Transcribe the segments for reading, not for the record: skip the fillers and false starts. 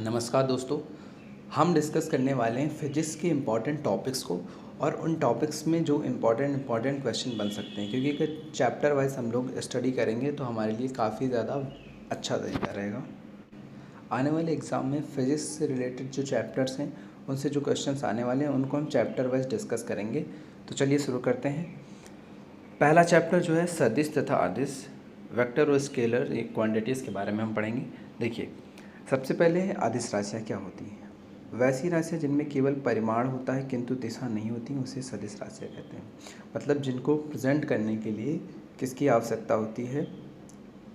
नमस्कार दोस्तों, हम डिस्कस करने वाले हैं फिजिक्स के इम्पॉर्टेंट टॉपिक्स को और उन टॉपिक्स में जो इम्पॉर्टेंट क्वेश्चन बन सकते हैं, क्योंकि अगर चैप्टर वाइज हम लोग स्टडी करेंगे तो हमारे लिए काफ़ी ज़्यादा अच्छा तरीका रहेगा। आने वाले एग्ज़ाम में फिजिक्स से रिलेटेड जो चैप्टर्स हैं उनसे जो क्वेश्चंस आने वाले हैं उनको हम चैप्टर वाइज डिस्कस करेंगे। तो चलिए शुरू करते हैं। पहला चैप्टर जो है सदिश तथा अदिश, वेक्टर और स्केलर क्वांटिटीज़ के बारे में हम पढ़ेंगे। देखिए, सबसे पहले है अदिश राशियाँ क्या होती हैं। वैसी राशियाँ जिनमें केवल परिमाण होता है किंतु दिशा नहीं होती, उसे सदिश राशियाँ कहते हैं। मतलब जिनको प्रेजेंट करने के लिए किसकी आवश्यकता होती है,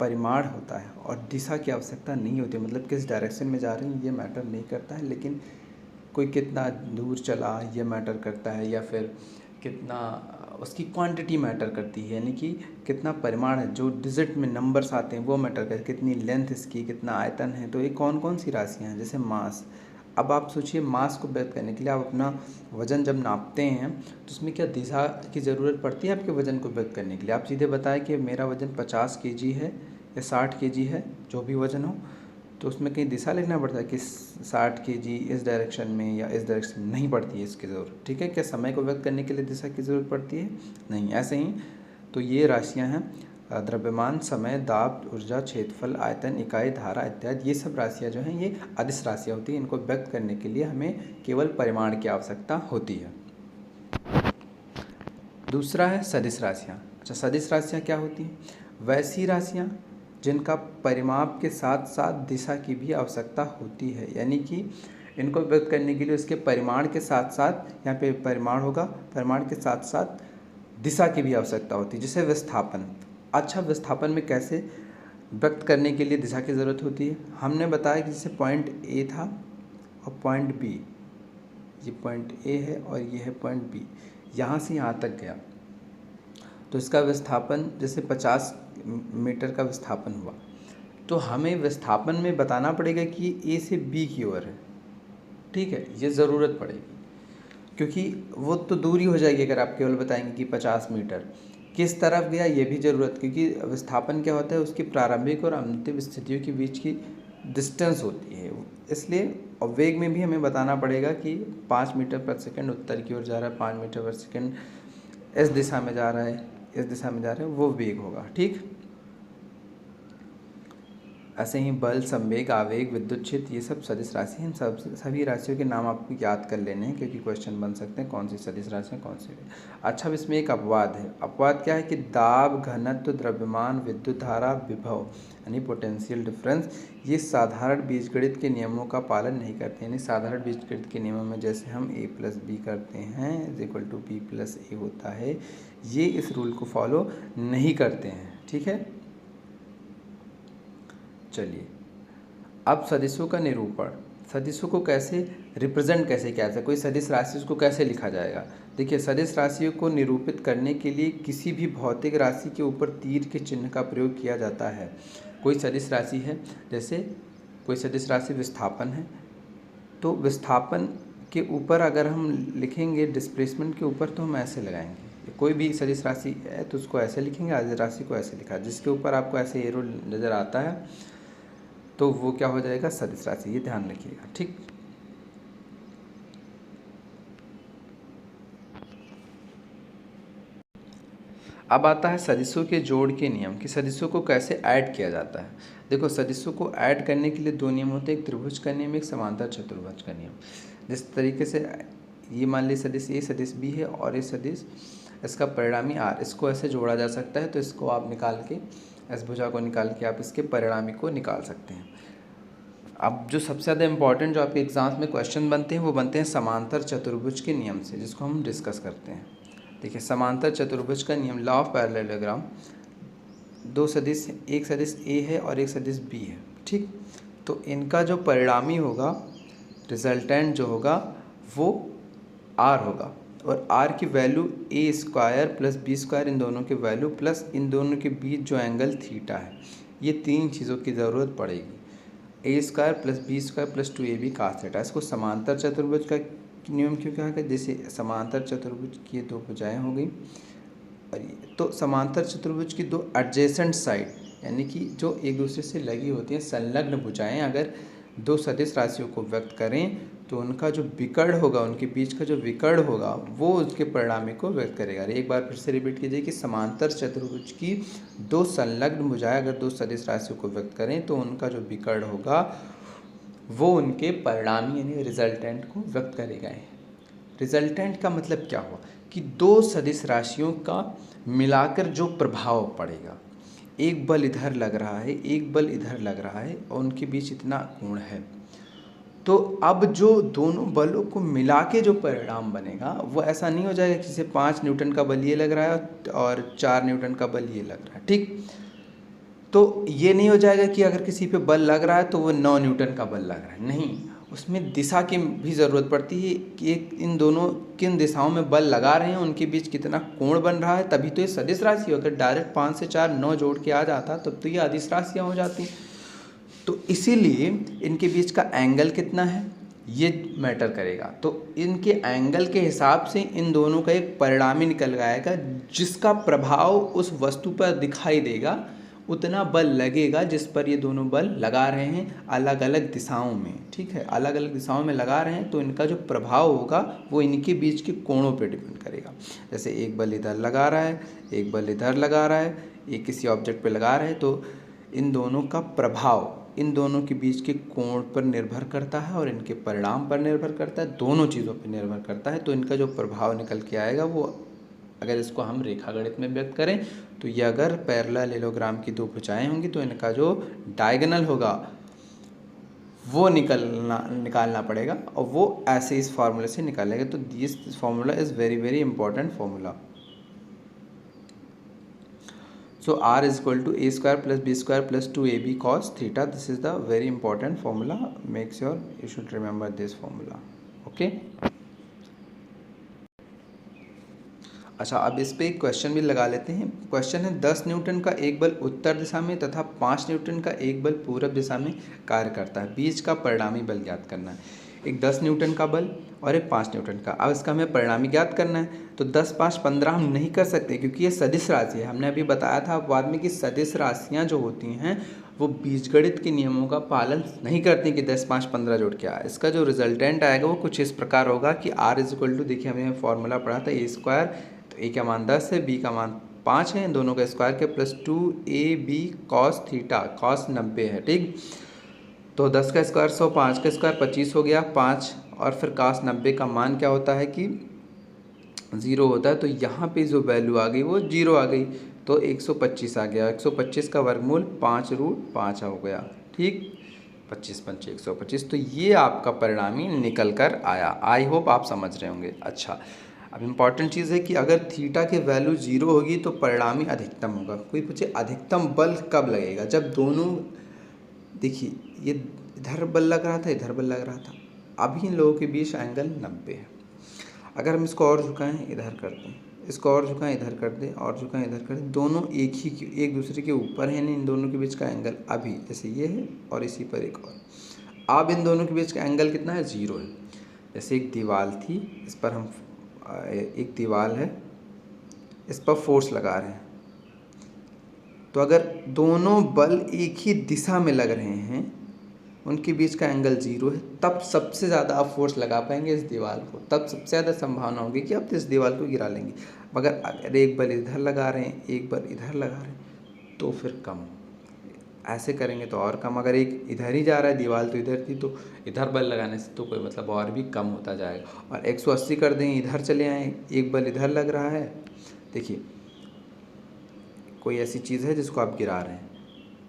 परिमाण होता है और दिशा की आवश्यकता नहीं होती। मतलब किस डायरेक्शन में जा रहे हैं ये मैटर नहीं करता है, लेकिन कोई कितना दूर चला ये मैटर करता है, या फिर कितना उसकी क्वांटिटी मैटर करती है, यानी कि कितना परिमाण है, जो डिजिट में नंबर्स आते हैं वो मैटर करते हैं, कितनी लेंथ इसकी, कितना आयतन है। तो ये कौन कौन सी राशियाँ हैं, जैसे मास। अब आप सोचिए, मास को व्यक्त करने के लिए आप अपना वज़न जब नापते हैं तो उसमें क्या दिशा की ज़रूरत पड़ती है आपके वज़न को व्यक्त करने के लिए। आप सीधे बताएं कि मेरा वज़न 50 kg है या 60 kg है, जो भी वज़न हो, तो उसमें कहीं दिशा लिखना पड़ता है कि 60 kg इस डायरेक्शन में या इस डायरेक्शन में, नहीं पड़ती है इसकी ज़रूरत। ठीक है, क्या समय को व्यक्त करने के लिए दिशा की ज़रूरत पड़ती है? नहीं। ऐसे ही तो ये राशियां हैं द्रव्यमान, समय, दाब, ऊर्जा, क्षेत्रफल, आयतन, इकाई, धारा इत्यादि। ये सब राशियां जो हैं ये अदिश राशियां होती हैं। इनको व्यक्त करने के लिए हमें केवल परिमाण की आवश्यकता होती है। दूसरा है सदिश राशियाँ। अच्छा, सदिश राशियाँ क्या होती हैं? वैसी राशियाँ जिनका परिमाप के साथ साथ दिशा की भी आवश्यकता होती है, यानी कि इनको व्यक्त करने के लिए उसके परिमाण के साथ साथ, यहाँ पे परिमाण होगा, परिमाण के साथ साथ दिशा की भी आवश्यकता होती है। जैसे विस्थापन। अच्छा, विस्थापन में कैसे व्यक्त करने के लिए दिशा की ज़रूरत होती है? हमने बताया कि जैसे पॉइंट ए था और पॉइंट बी, ये पॉइंट ए है और ये है पॉइंट बी, यहाँ से यहाँ तक गया तो इसका विस्थापन जैसे 50 मीटर का विस्थापन हुआ, तो हमें विस्थापन में बताना पड़ेगा कि ए से बी की ओर है। ठीक है, ये ज़रूरत पड़ेगी, क्योंकि वो तो दूरी हो जाएगी अगर आप केवल बताएंगे कि 50 मीटर। किस तरफ गया ये भी ज़रूरत, क्योंकि विस्थापन क्या होता है, उसकी प्रारंभिक और अंतिम स्थितियों के बीच की डिस्टेंस होती है। इसलिए और वेग में भी हमें बताना पड़ेगा कि 5 मीटर प्रति सेकंड उत्तर की ओर जा रहा है, 5 मीटर प्रति सेकंड इस दिशा में जा रहा है, इस दिशा में जा रहा है, वो वेग होगा। ठीक, ऐसे ही बल, संवेग, आवेग, विद्युत क्षेत्र, ये सब सदिश राशि हैं। सभी राशियों के नाम आपको याद कर लेने हैं, क्योंकि क्वेश्चन बन सकते हैं कौन सी सदिश राशियाँ कौन सी। अच्छा, अब इसमें एक अपवाद है। अपवाद क्या है कि दाब, घनत्व, द्रव्यमान, विद्युत धारा, विभव यानी पोटेंशियल डिफरेंस, ये साधारण बीजगणित के नियमों का पालन नहीं करते। यानी साधारण बीजगणित के नियमों में जैसे हम a + b करते हैं = b + a होता है, ये इस रूल को फॉलो नहीं करते हैं। ठीक है, चलिए अब सदिशों का निरूपण। सदिशों को कैसे रिप्रेजेंट कैसे किया जाए, कोई सदिश राशि उसको कैसे लिखा जाएगा। देखिए, सदिश राशियों को निरूपित करने के लिए किसी भी भौतिक राशि के ऊपर तीर के चिन्ह का प्रयोग किया जाता है। कोई सदिश राशि है, जैसे कोई सदिश राशि विस्थापन है, तो विस्थापन के ऊपर अगर हम लिखेंगे डिस्प्लेसमेंट के ऊपर, तो हम ऐसे लगाएंगे। कोई भी सदिश राशि है तो उसको ऐसे लिखेंगे, अदिश राशि को ऐसे लिखा, जिसके ऊपर आपको ऐसे एरो नज़र आता है तो वो क्या हो जाएगा, सदिश राशि। ये ध्यान रखिएगा। ठीक, अब आता है सदिशों के जोड़ के नियम, कि सदिशों को कैसे ऐड किया जाता है। देखो, सदिशों को ऐड करने के लिए दो नियम होते हैं, एक त्रिभुज का नियम, एक समांतर चतुर्भुज का नियम। जिस तरीके से ये मान ली सदिश ए सदिश बी है और ये सदिश इसका परिणामी आर, इसको ऐसे जोड़ा जा सकता है। तो इसको आप निकाल के, इस भुजा को निकाल के आप इसके परिणामी को निकाल सकते हैं। अब जो सबसे ज़्यादा इम्पॉर्टेंट जो आपके एग्जाम्स में क्वेश्चन बनते हैं वो बनते हैं समांतर चतुर्भुज के नियम से, जिसको हम डिस्कस करते हैं। देखिए, समांतर चतुर्भुज का नियम, लॉ ऑफ पैरेललोग्राम, दो सदिश, एक सदिश ए है और एक सदिश बी है। ठीक, तो इनका जो परिणामी होगा, रिजल्टेंट जो होगा वो आर होगा, और आर की वैल्यू ए स्क्वायर प्लस बी स्क्वायर, इन दोनों के वैल्यू प्लस इन दोनों के बीच जो एंगल थीटा है, ये तीन चीज़ों की ज़रूरत पड़ेगी। A square plus B square plus 2ab cos theta. इसको समांतर चतुर्भुज का नियम क्यों कहा गया, जैसे समांतर चतुर्भुज की दो भुजाएं हो गई, और ये तो समांतर चतुर्भुज की दो एडजेसेंट साइड, यानी कि जो एक दूसरे से लगी होती हैं संलग्न भुजाएं, अगर दो सदिश राशियों को व्यक्त करें तो उनका जो विकर्ण होगा, उनके बीच का जो विकर्ण होगा वो उसके परिणामी को व्यक्त करेगा। एक बार फिर से रिपीट कीजिए कि समांतर चतुर्भुज की दो संलग्न भुजाएं अगर दो सदिश राशियों को व्यक्त करें तो उनका जो विकर्ण होगा वो उनके परिणामी यानी रिजल्टेंट को व्यक्त करेगा। रिजल्टेंट का मतलब क्या हुआ कि दो सदिश राशियों का मिलाकर जो प्रभाव पड़ेगा, एक बल इधर लग रहा है, एक बल इधर लग रहा है और उनके बीच इतना कोण है, तो अब जो दोनों बलों को मिला के जो परिणाम बनेगा वो ऐसा नहीं हो जाएगा कि जैसे 5 न्यूटन का बल ये लग रहा है और 4 न्यूटन का बल ये लग रहा है, ठीक। तो ये नहीं हो जाएगा कि अगर किसी पे बल लग रहा है तो वो 9 न्यूटन का बल लग रहा है, नहीं, उसमें दिशा की भी ज़रूरत पड़ती है कि इन दोनों किन दिशाओं में बल लगा रहे हैं, उनके बीच कितना कोण बन रहा है, तभी तो ये सदिश राशि। अगर डायरेक्ट 5 से 4 9 जोड़ के आ जाता तब तो ये अदिश राशियाँ हो जाती। तो इसीलिए इनके बीच का एंगल कितना है ये मैटर करेगा। तो इनके एंगल के हिसाब से इन दोनों का एक परिणामी निकल आएगा जिसका प्रभाव उस वस्तु पर दिखाई देगा, उतना बल लगेगा जिस पर ये दोनों बल लगा रहे हैं अलग अलग दिशाओं में, ठीक है, अलग अलग दिशाओं में लगा रहे हैं। तो इनका जो प्रभाव होगा वो इनके बीच के कोणों पे डिपेंड करेगा। जैसे एक बल इधर लगा रहा है, एक बल इधर लगा रहा है, एक किसी ऑब्जेक्ट पे लगा रहे हैं, तो इन दोनों का प्रभाव इन दोनों के बीच के कोण पर निर्भर करता है और इनके परिणाम पर निर्भर करता है, दोनों चीज़ों पर निर्भर करता है। तो इनका जो प्रभाव निकल के आएगा वो, अगर इसको हम रेखागणित में व्यक्त करें तो ये अगर पैरेललोग्राम की दो भुजाएं होंगी तो इनका जो डायगोनल होगा वो निकालना पड़ेगा और वो ऐसे इस फार्मूले से निकालेगा। तो this formula is very very important formula. So r is equal to a square plus b square plus 2ab cos theta. This is the very important formula. Make sure you should remember this formula. Okay. अच्छा, अब इस पे एक question भी लगा लेते हैं। Question है 10 न्यूटन का एक बल उत्तर दिशा में तथा 5 न्यूटन का एक बल पूर्व दिशा में कार्य करता है, बीच का परिणामी बल ज्ञात करना है। एक 10 न्यूटन का बल और एक 5 न्यूटन का। अब इसका हमें परिणामी ज्ञात करना है। तो 10 5 15 हम नहीं कर सकते क्योंकि ये सदिश राशि है। हमने अभी बताया था बाद में कि सदिश राशियाँ जो होती हैं वो बीजगणित के नियमों का पालन नहीं करती कि 10 5 15 जोड़ के आए। इसका जो रिजल्टेंट आएगा वो कुछ इस प्रकार होगा कि r इज इक्वल टू, देखिए हमने फॉर्मूला पढ़ा था a स्क्वायर, तो a का मान 10 है, b का मान 5 है, दोनों का स्क्वायर के plus 2ab cos theta, cos 90 है, ठीक। तो 10 का स्क्वायर 100, 5 का स्क्वायर 25 हो गया, 5 और फिर cos 90 का मान क्या होता है कि 0 होता है। तो यहाँ पे जो वैल्यू आ गई वो 0 आ गई, तो 125 आ गया। 125 का वर्गमूल 5√5 हो गया, ठीक। 25 पंचे 125, तो ये आपका परिणामी निकल कर आया। आई होप आप समझ रहे होंगे। अच्छा, अब इम्पॉर्टेंट चीज़ है कि अगर थीटा की वैल्यू 0 होगी तो परिणामी अधिकतम होगा। कोई पूछे अधिकतम बल कब लगेगा, जब दोनों, देखिए ये इधर बल लग रहा था, इधर बल लग रहा था, अभी इन लोगों के बीच एंगल 90 है। अगर हम इसको और झुकाएं, इधर कर दें, इसको और झुकाएं, इधर कर दें, और झुकाएं, इधर कर दें, दोनों एक दूसरे के ऊपर हैं, इन दोनों के बीच का एंगल अभी जैसे ये है और इसी पर एक और, अब इन दोनों के बीच का एंगल कितना है, 0 है। जैसे एक दीवार थी, इस पर हम, एक दीवार है, इस पर फोर्स लगा रहे हैं, तो अगर दोनों बल एक ही दिशा में लग रहे हैं, उनके बीच का एंगल 0 है, तब सबसे ज़्यादा आप फोर्स लगा पाएंगे इस दीवार को, तब सबसे ज़्यादा संभावना होगी कि आप इस दीवार को गिरा लेंगे। अगर एक बल इधर लगा रहे हैं, एक बल इधर लगा रहे हैं, तो फिर कम, ऐसे करेंगे तो और कम। अगर एक इधर ही जा रहा है, दीवार तो इधर थी, तो इधर बल लगाने से तो कोई मतलब और भी कम होता जाएगा। और 180 कर दें, इधर चले आएँ, एक बल इधर लग रहा है, देखिए कोई ऐसी चीज़ है जिसको आप गिरा रहे हैं,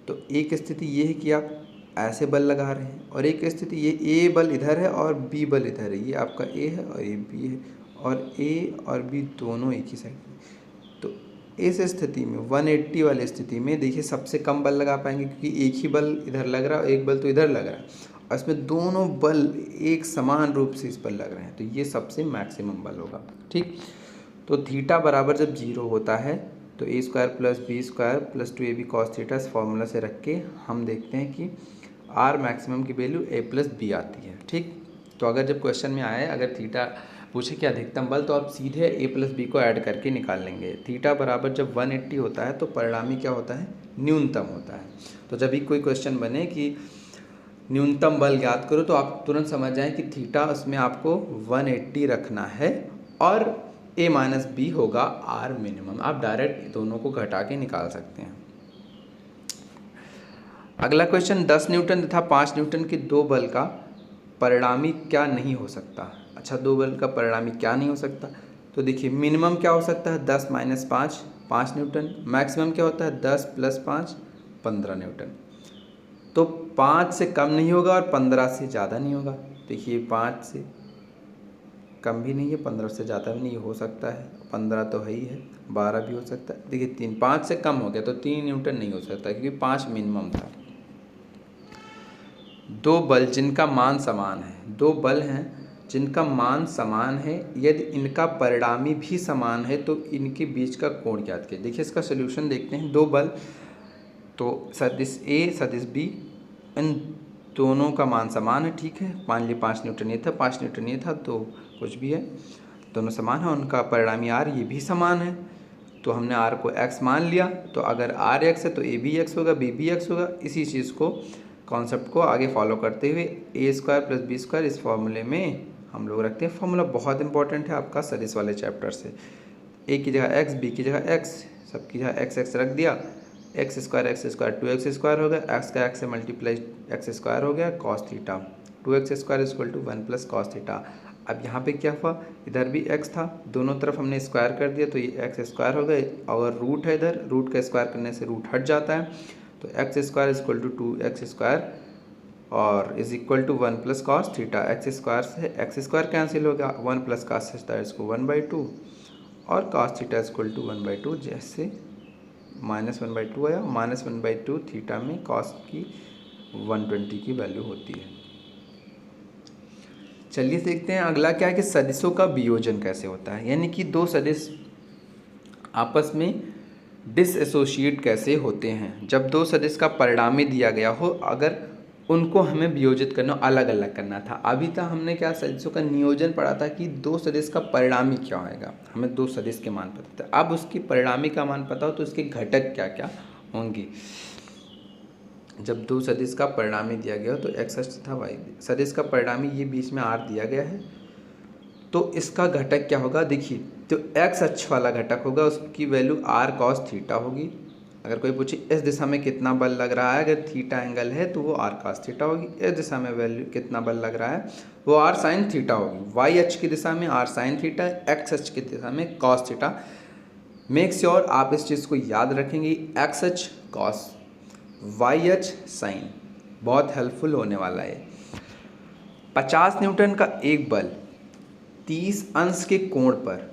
तो एक स्थिति ये है कि आप ऐसे बल लगा रहे हैं, और एक स्थिति ये ए बल इधर है और बी बल इधर है, ये आपका ए है और ये बी है, और ए और बी दोनों एक ही साइड में। तो इस स्थिति में 180 वाली स्थिति में देखिए सबसे कम बल लगा पाएंगे क्योंकि एक ही बल इधर लग रहा है, एक बल तो इधर लग रहा है, और इसमें दोनों बल एक समान रूप से इस पर लग रहे हैं, तो ये सबसे मैक्सिमम बल होगा, ठीक। तो थीटा बराबर जब 0 होता है तो a square plus B square plus 2ab cos theta, इस फॉर्मूला से रख के हम देखते हैं कि r मैक्सिमम की वैल्यू a प्लस बी आती है, ठीक। तो अगर जब क्वेश्चन में आए, अगर थीटा पूछे कि अधिकतम बल, तो आप सीधे a प्लस बी को ऐड करके निकाल लेंगे। थीटा बराबर जब 180 होता है तो परिणामी क्या होता है, न्यूनतम होता है। तो जब भी कोई क्वेश्चन बने कि न्यूनतम बल ज्ञात करो, तो आप तुरंत समझ जाएं कि थीटा उसमें आपको 180 रखना है और a माइनस बी होगा आर मिनिमम। आप डायरेक्ट दोनों को घटा के निकाल सकते हैं। अगला क्वेश्चन, 10 न्यूटन तथा 5 न्यूटन के दो बल का परिणामी क्या नहीं हो सकता। अच्छा, दो बल का परिणामी क्या नहीं हो सकता, तो देखिए मिनिमम क्या हो सकता है 10 माइनस 5 5 न्यूटन, मैक्सिमम क्या होता है 10 प्लस 5 15 न्यूटन। तो 5 से कम नहीं होगा और 15 से ज़्यादा नहीं होगा। देखिए 5 से कम भी नहीं है, 15 से ज़्यादा भी नहीं हो सकता है, 15 तो है ही है, 12 भी हो सकता है। देखिए 3, 5 से कम हो गया तो 3 न्यूटन नहीं हो सकता क्योंकि 5 मिनिमम था। दो बल जिनका मान समान है, दो बल हैं जिनका मान समान है, यदि इनका परिणामी भी समान है तो इनके बीच का कोण ज्ञात कीजिए। देखिए इसका सलूशन देखते हैं। दो बल, तो सदिश ए सदिश बी, इन दोनों का मान समान है, ठीक है। मान लीजिए 5 न्यूटन ये था, 5 न्यूटन ये था, तो कुछ भी है, दोनों समान है। उनका परिणामी आर ये भी समान है, तो हमने आर को एक्स मान लिया। तो अगर आर एक्स है तो ए भी एक्स होगा, बी भी एक्स होगा। इसी चीज़ को, कॉन्सेप्ट को आगे फॉलो करते हुए ए स्क्वायर प्लस बी स्क्वायर इस फॉर्मूले में हम लोग रखते हैं। फॉर्मूला बहुत इंपॉर्टेंट है आपका सदिश वाले चैप्टर से। ए की जगह एक्स, बी की जगह एक्स, सब की जगह एक्स एक्स रख दिया। एक्स स्क्वायर 2x स्क्वायर हो गया, एक्स का एक्स से मल्टीप्लाई एक्स स्क्वायर हो गया cos theta. 2x square equal to 1 plus cos theta. अब यहाँ पे क्या हुआ, इधर भी x था, दोनों तरफ हमने स्क्वायर कर दिया तो ये एक्स स्क्वायर हो गया। और रूट है इधर, रूट का स्क्वायर करने से रूट हट जाता है, तो x square equal to 2x square और is equal to 1 plus cos theta. X square से एक्स स्क्वायर कैंसिल हो गया, 1 प्लस कॉस थीटा इसको 1/2 और कॉस थीटा इक्वल टू 1/2। जैसे -1/2 आया, -1/2 थीटा में कॉस की 120 की वैल्यू होती है। चलिए देखते हैं अगला क्या है कि सदिशों का वियोजन कैसे होता है, यानी कि दो सदिश आपस में डिसएसोसिएट कैसे होते हैं। जब दो सदिश का परिणामी दिया गया हो, अगर उनको हमें वियोजित करना, अलग अलग करना था। अभी तक हमने क्या सदिशों का नियोजन पढ़ा था कि दो सदिश का परिणामी क्या होएगा, हमें दो सदिश के मान पता था। अब उसकी परिणामी का मान पता हो तो उसके घटक क्या क्या होंगे। जब दो सदिश का परिणामी दिया गया हो तो एक्स अक्ष तथा वाई सदिश का परिणामी ये बीच में आर दिया गया है, तो इसका घटक क्या होगा। देखिए जो एक्स अक्ष वाला घटक होगा उसकी वैल्यू आर कॉस थीटा होगी। अगर कोई पूछे इस दिशा में कितना बल लग रहा है, अगर थीटा एंगल है तो वो आर कॉस थीटा होगी। इस दिशा में वैल्यू कितना बल लग रहा है वो आर साइन थीटा होगी। वाई अक्ष की दिशा में आर साइन थीटा, एक्स अक्ष की दिशा में कॉस थीटा। मेक श्योर आप इस चीज़ को याद रखेंगे, एक्स अक्ष कॉस, वाई अक्ष साइन, बहुत हेल्पफुल होने वाला है। 50 न्यूटन का एक बल 30 अंश के कोण पर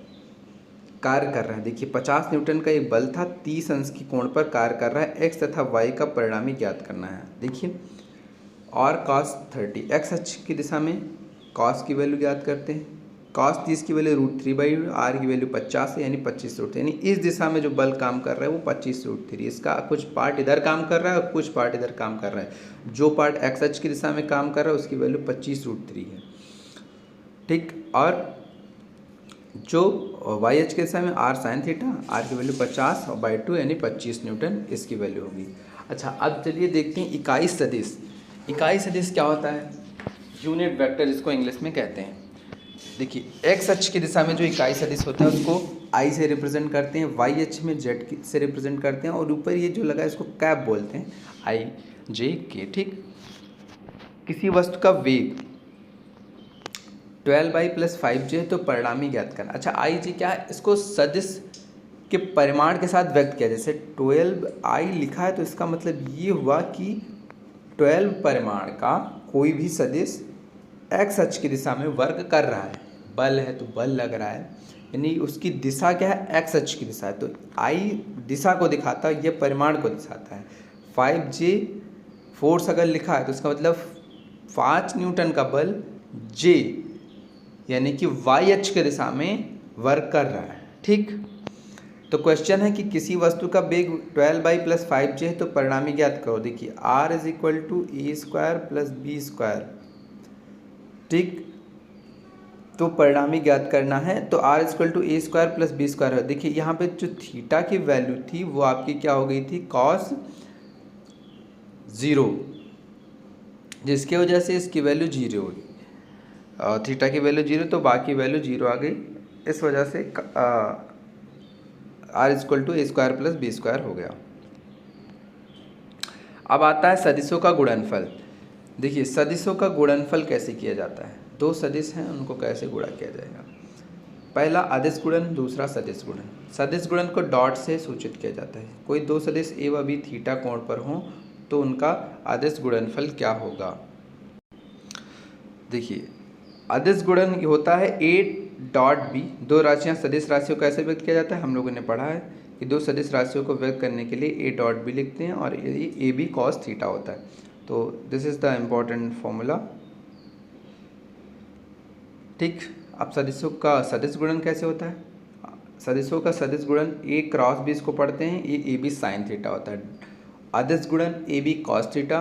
कार्य कर रहा है। देखिए 50 न्यूटन का एक बल था, 30 अंश के कोण पर कार्य कर रहा है। एक्स तथा वाई का परिणामी ज्ञात करना है। देखिए और कॉस 30, एक्स अक्ष की दिशा में कॉस की वैल्यू ज्ञात करते हैं। कॉस 30 की वैल्यू √3/, आर की वैल्यू 50 है यानी 25√3, यानी इस दिशा में जो बल काम कर रहा है वो 25√3। इसका कुछ पार्ट इधर काम कर रहा है और कुछ पार्ट इधर काम कर रहा है। जो पार्ट एक्स अक्ष की दिशा में काम कर रहा है उसकी वैल्यू 25√3 है, ठीक। और जो वाई अक्ष के दिशा में आर साइन थीटा, आर की वैल्यू 50/2 यानी 25 न्यूटन इसकी वैल्यू होगी। अच्छा अब चलिए देखते हैं इकाई सदिश। इकाई सदिश क्या होता है, यूनिट वेक्टर जिसको इंग्लिश में कहते हैं। देखिए एक्स अक्ष की दिशा में जो इकाई सदिश होता है उसको आई से रिप्रेजेंट करते हैं, वाई अक्ष में जेड से रिप्रेजेंट करते हैं और ऊपर ये जो लगा है इसको कैप बोलते हैं, आई जे के, ठीक। किसी वस्तु का वेग 12i + 5j तो परिणामी ज्ञात करना। अच्छा आई जी क्या है, इसको सदिश के परिमाण के साथ व्यक्त किया। जैसे 12i लिखा है तो इसका मतलब ये हुआ कि 12 परिमाण का कोई भी सदिश एक्स अक्ष की दिशा में वर्ग कर रहा है। बल है तो बल लग रहा है, यानी उसकी दिशा क्या है, एक्स अक्ष की दिशा है, तो आई दिशा को दिखाता है, ये परिमाण को दिखाता है। 5j फोर्स अगर लिखा है तो इसका मतलब 5 न्यूटन का बल j यानी कि वाई अक्ष की दिशा में वर्क कर रहा है, ठीक। तो क्वेश्चन है कि किसी वस्तु का वेग 12i + 5j है तो परिणामी ज्ञात करो। देखिए r = a² + b², ठीक। तो परिणामी ज्ञात करना है तो r = a² + b² है। देखिए यहाँ पे जो थीटा की वैल्यू थी वो आपकी क्या हो गई थी, cos 0, जिसकी वजह से इसकी वैल्यू 0 होगी और थीटा की वैल्यू 0, तो बाकी वैल्यू 0 आ गई। इस वजह से r equal to a square plus B square हो गया। अब आता है सदिशों का गुणनफल। देखिए सदिशों का गुणनफल कैसे किया जाता है। दो सदिश हैं, उनको कैसे गुणा किया जाएगा। पहला अदिश गुणन, दूसरा सदिश गुणन। सदिश गुणन को डॉट से सूचित किया जाता है। कोई दो सदिश ए व बी थीटा कोण पर हों तो उनका अदिश गुणनफल क्या होगा। देखिए अदिश गुणन होता है ए डॉट बी। दो राशियां सदिश राशियों को कैसे व्यक्त किया जाता है, हम लोगों ने पढ़ा है कि दो सदिश राशियों को व्यक्त करने के लिए ए डॉट बी लिखते हैं और ए बी कॉस थीटा होता है। तो this is the important formula. ठीक, अब सदिशों का सदिश गुणन कैसे होता है। सदिशों का सदिश गुणन ए क्रॉस बी इसको पढ़ते हैं, ये ए बी साइन थीटा होता है। अदिश गुणन ए बी कॉस थीटा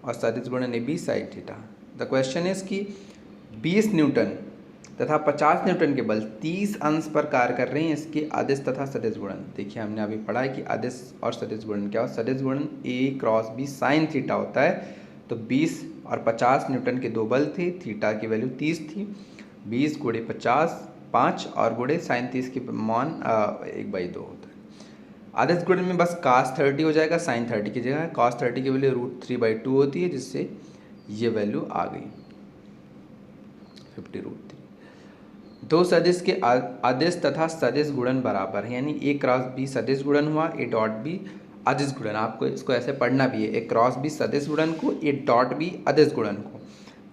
और सदिश गुणन a b sine theta. The question is कि 20 न्यूटन तथा 50 न्यूटन के बल 30 अंश पर कार्य कर रहे हैं, इसके अदिश तथा सदिश गुणन। देखिए हमने अभी पढ़ा है कि अदिश और सदिश गुणन क्या हो। सदिश गुणन ए क्रॉस बी साइन थीटा होता है। तो 20 और 50 न्यूटन के दो बल थे, थीटा की वैल्यू 30 थी। 20 गुणे 50 5 और गुणे साइन 30 की मान 1/2 होता है। अदिश गुणन में बस cos 30 हो जाएगा, साइन 30 की जगह। cos 30 की वैल्यू √3/2 होती है, जिससे ये वैल्यू आ गई 50√3। दो सदिश के अदिश तथा सदिश गुणन बराबर है, यानी ए क्रॉस बी सदिश गुणन हुआ, ए डॉट बी अदिश गुणन। आपको इसको ऐसे पढ़ना भी है, ए क्रॉस बी सदिश गुणन को, ए डॉट बी अदिश गुणन को।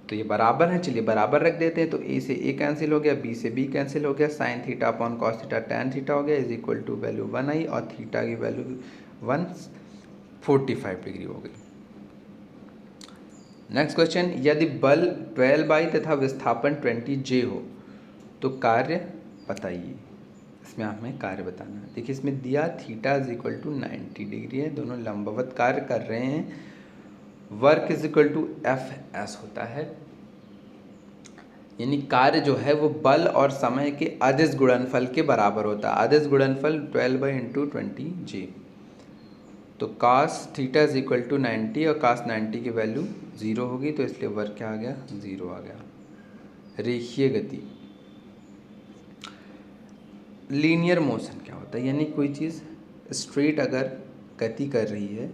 तो ये बराबर है, चलिए बराबर रख देते हैं। तो ए से ए कैंसिल हो गया, बी से बी कैंसिल हो गया, sine theta upon cos theta tan theta हो गया, इज इक्वल टू वैल्यू 1 आई और थीटा की वैल्यू 145 डिग्री हो गई। नेक्स्ट क्वेश्चन, यदि बल 12 तथा विस्थापन 20J हो तो कार्य बताइए। इसमें हमें कार्य बताना है। देखिए इसमें दिया theta is equal to 90 degree है, दोनों लंबवत कार्य कर रहे हैं। Work is equal to Fs होता है, यानी कार्य जो है वो बल और समय के अदिश गुणनफल के बराबर होता है। अदिश गुणनफल 12 × 20J। तो cos theta is equal to 90 और cos 90 की वैल्यू 0 होगी, तो इसलिए वर्क क्या आ गया, 0 आ गया। रेखीय गति, लीनियर मोशन क्या होता है, यानी कोई चीज़ स्ट्रेट अगर गति कर रही है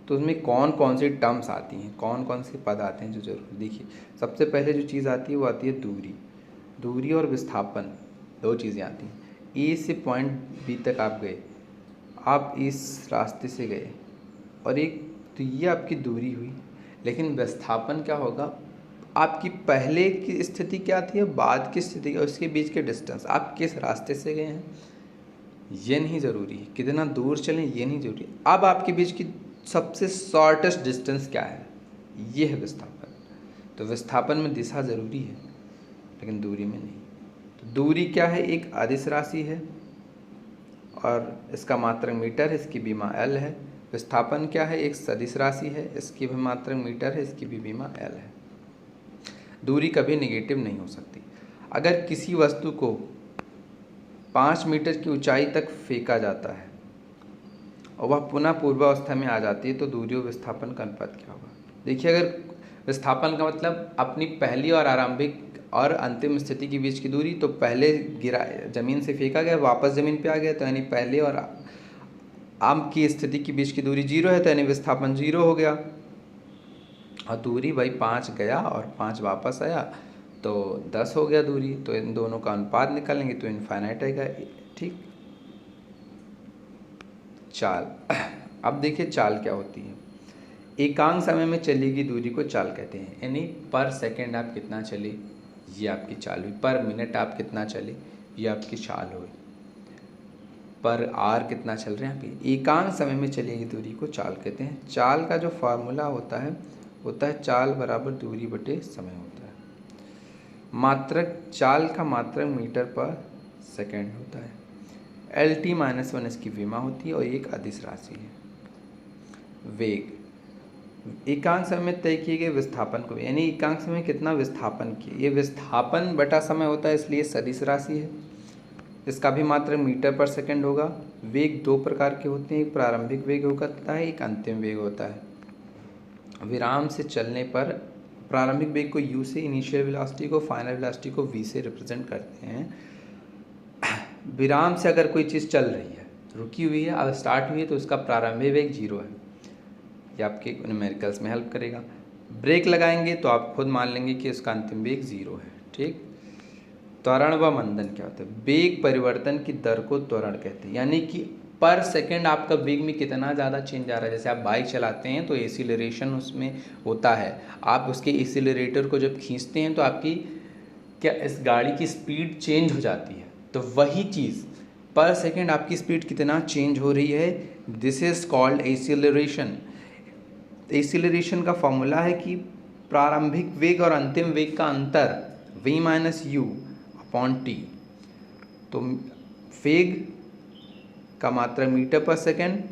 तो उसमें कौन कौन सी टर्म्स आती हैं, कौन कौन से पद आते हैं जो जरूर। देखिए सबसे पहले जो चीज़ आती है वो आती है दूरी। दूरी और विस्थापन दो चीज़ें आती हैं। ए से पॉइंट बी तक आप गए, आप इस रास्ते से गए और एक, तो ये आपकी दूरी हुई। लेकिन विस्थापन क्या होगा, आपकी पहले की स्थिति क्या थी और बाद की स्थिति और उसके बीच के डिस्टेंस, आप किस रास्ते से गए हैं ये नहीं ज़रूरी है, कितना दूर चलें ये नहीं ज़रूरी। अब आपके बीच की सबसे शॉर्टेस्ट डिस्टेंस क्या है, ये है विस्थापन। तो विस्थापन में दिशा ज़रूरी है लेकिन दूरी में नहीं। तो दूरी क्या है, एक अदिश राशि है और इसका मात्रक मीटर है, इसकी बीमा L है। विस्थापन क्या है, एक सदिश राशि है, इसकी भी मात्रक मीटर है, इसकी भी बीमा L है। दूरी कभी नेगेटिव नहीं हो सकती। अगर किसी वस्तु को 5 मीटर की ऊंचाई तक फेंका जाता है और वह पुनः पूर्वावस्था में आ जाती है तो दूरी और विस्थापन का अनुपात क्या होगा। देखिए अगर विस्थापन का मतलब अपनी पहली और आरंभिक और अंतिम स्थिति के बीच की दूरी, तो पहले गिरा जमीन से फेंका गया वापस ज़मीन पे आ गया, तो यानी पहले और अब की स्थिति के बीच की दूरी 0 है, तो यानी विस्थापन 0 हो गया। और दूरी भाई 5 गया और 5 वापस आया तो 10 हो गया दूरी। तो इन दोनों का अनुपात निकालेंगे तो इनफाइनाइट आएगा। ठीक, चाल। अब देखिए चाल क्या होती है। एकांक समय में चली गई दूरी को चाल कहते हैं, यानी पर सेकंड आप कितना चले ये आपकी चाल हुई, पर मिनट आप कितना चले ये आपकी चाल हुई, पर आर कितना चल रहे हैं आप। एकांक समय में चली गई दूरी को चाल कहते हैं। चाल का जो फार्मूला होता है चाल बराबर दूरी बटे समय होता है। मात्रक, चाल का मात्रक मीटर पर सेकंड होता है। LT-1 इसकी विमा होती है और एक अदिश राशि है। वेग, एकांक समय में तय किए गए विस्थापन को, यानी एकांक समय कितना विस्थापन किए, ये विस्थापन बटा समय होता है, इसलिए सदिश राशि है। इसका भी मात्रक मीटर पर सेकंड होगा। वेग दो प्रकार के होते हैं, एक प्रारंभिक वेग होता है, एक अंतिम वेग होता है। विराम से चलने पर प्रारंभिक वेग को u से, इनिशियल वेलोसिटी को, फाइनल वेलोसिटी को v से रिप्रेजेंट करते हैं। विराम से अगर कोई चीज़ चल रही है, रुकी हुई है, अब स्टार्ट हुई है, तो उसका प्रारंभिक वेग 0 है। ये आपके न्यूमेरिकल्स में हेल्प करेगा। ब्रेक लगाएंगे तो आप खुद मान लेंगे कि उसका अंतिम वेग 0 है। ठीक। त्वरण व मंदन क्या होता है? वेग परिवर्तन की दर को त्वरण कहते हैं, यानी कि पर सेकंड आपका वेग में कितना ज़्यादा चेंज आ रहा है। जैसे आप बाइक चलाते हैं तो एक्सीलरेशन उसमें होता है, आप उसके एक्सीलरेटर को जब खींचते हैं तो आपकी क्या इस गाड़ी की स्पीड चेंज हो जाती है। तो वही चीज़ पर सेकंड आपकी स्पीड कितना चेंज हो रही है, this is called acceleration. Acceleration का फॉर्मूला है कि प्रारंभिक वेग और अंतिम वेग का अंतर v minus you upon T. तो वेग का मात्रा मीटर पर सेकंड,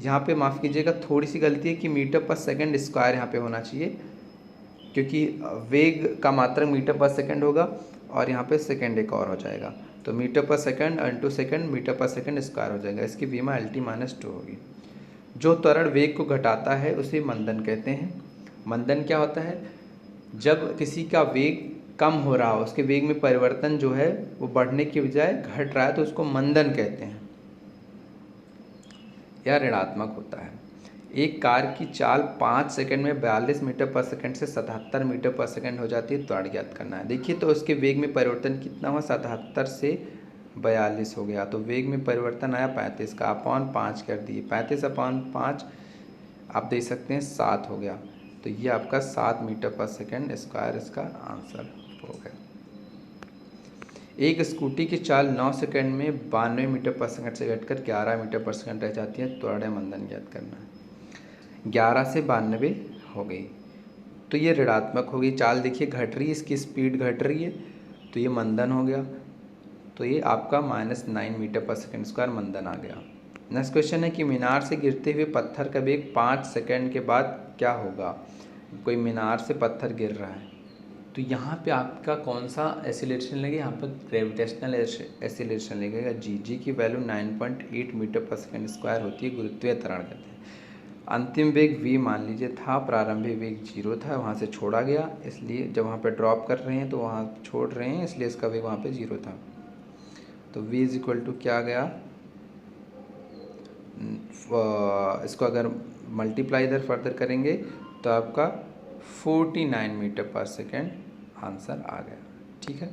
यहाँ पे माफ़ कीजिएगा थोड़ी सी गलती है कि मीटर पर सेकंड स्क्वायर यहाँ पे होना चाहिए, क्योंकि वेग का मात्रा मीटर पर सेकंड होगा और यहाँ पे सेकंड एक और हो जाएगा, तो मीटर पर सेकंड इंटू सेकंड मीटर पर सेकंड स्क्वायर हो जाएगा। इसकी वीमा LT माइनस 2 होगी। जो त्वरण वेग को घटाता है उसे मंदन कहते हैं। मंदन क्या होता है? जब किसी का वेग कम हो रहा हो, उसके वेग में परिवर्तन जो है वो बढ़ने की बजाय घट रहा है, तो उसको मंदन कहते हैं। यह ऋणात्मक होता है। एक कार की चाल 5 सेकंड में 42 मीटर पर सेकंड से 77 मीटर पर सेकंड हो जाती है। त्वरण ज्ञात करना है। देखिए तो उसके वेग में परिवर्तन कितना हुआ, 77 से 42 हो गया, तो वेग में परिवर्तन आया 35 का, अपॉन 5 कर दिए, 35 अपॉन 5 आप देख सकते हैं 7 हो गया। तो ये आपका 7 मीटर पर सेकंड स्क्वायर इसका आंसर हो गया। एक स्कूटी की चाल 9 सेकंड में 92 मीटर पर सेकंड से घटकर 11 मीटर पर सेकंड रह जाती है। त्वरण मंदन ज्ञात करना है। 11 से 92 हो गई, तो ये ऋणात्मक हो गई। चाल देखिए घट रही है, इसकी स्पीड घट रही है, तो ये मंदन हो गया। तो ये आपका -9 मीटर पर सेकंड स्क्वायर मंदन आ गया। नेक्स्ट क्वेश्चन है कि मीनार से गिरते हुए पत्थर का वेग 5 सेकंड के बाद क्या होगा। कोई मीनार से पत्थर गिर रहा है, तो यहाँ पे आपका कौन सा एक्सीलरेशन लगेगा, यहाँ पर ग्रेविटेशनल एक्सीलरेशन लगेगा। जी की वैल्यू 9.8 मीटर पर सेकंड स्क्वायर होती है, गुरुत्वीय त्वरण कहते हैं। अंतिम वेग v मान लीजिए था, प्रारंभिक वेग 0 था, वहाँ से छोड़ा गया, इसलिए जब वहाँ पे ड्रॉप कर रहे हैं तो वहाँ छोड़ रहे हैं, इसलिए इसका वेग वहाँ पे 0 था। तो v इज इक्वल टू क्या गया, इसको अगर मल्टीप्लाई इधर फर्दर करेंगे तो आपका 49 मीटर पर सेकेंड आंसर आ गया। ठीक है।